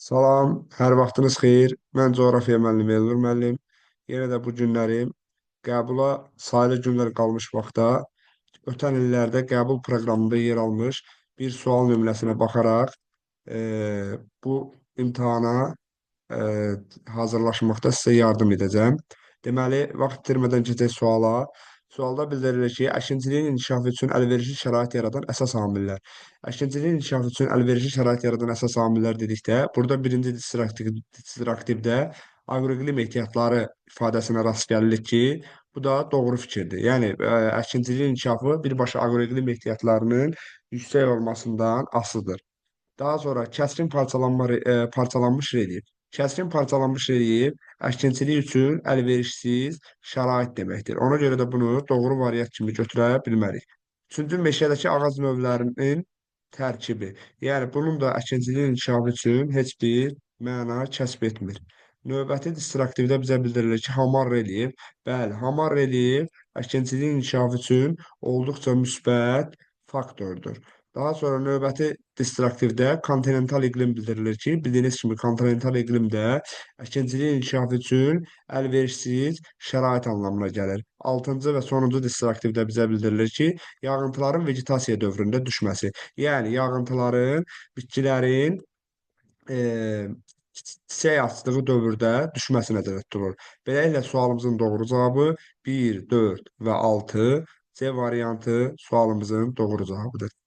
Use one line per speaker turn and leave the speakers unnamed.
Salam, hər vaxtınız xeyir. Mən coğrafiya müəllimi Elnur müəllim. Yenə də bu günləri qəbula sayılı günlər qalmış vaxtda ötən illərdə qəbul proqramında yer almış bir sual nümunəsinə baxaraq bu imtahana e, hazırlaşmaqda sizə yardım edəcəm. Deməli, vaxt itirmədən keçək suala. Sualda bildirilir ki, əkinçiliyin inkişafı üçün əlverişli şərait yaradan əsas amillər. Əkinçiliyin inkişafı üçün əlverişli şərait yaradan əsas amillər dedikdə, burada birinci distraktivdə aqroiqlim ehtiyatları ifadəsinə rast gəlirik ki, bu da doğru fikirdir. Yəni, əkinçiliyin inkişafı birbaşa aqroiqlim ehtiyatlarının yüksək olmasından asılıdır. Daha sonra parçalanmış relyef. Kəskin parçalanmış relyef əkinçilik üçün əlverişsiz şərait deməkdir. Ona görə də bunu doğru variant kimi götürə bilmərik. Üçüncü, meşədəki ağac növlərinin tərkibi. Yəni, bunun da əkinçiliyin inkişafı üçün heç bir məna kəsb etmir. Növbəti distraktivdə bizə bildirilir ki, hamar relyef. Bəli, hamar relyef əkinçiliyin inkişafı üçün olduqca müsbət faktordur. Daha sonra növbəti distraktivdə kontinental iqlim bildirilir ki, bildiyiniz kimi kontinental iqlim də əkinçiliyin inkişafı üçün əlverişsiz şərait anlamına gəlir. Altıncı və sonuncu distraktivdə bizə bildirilir ki, yağıntıların vegetasiya dövründə düşməsi. Yəni yağıntıların bitkilərin e, çiçək açdığı dövrdə düşməsi nəzərdə tutulur. Beləliklə sualımızın doğru cavabı 1, 4 və 6 C variantı sualımızın doğru cavabıdır.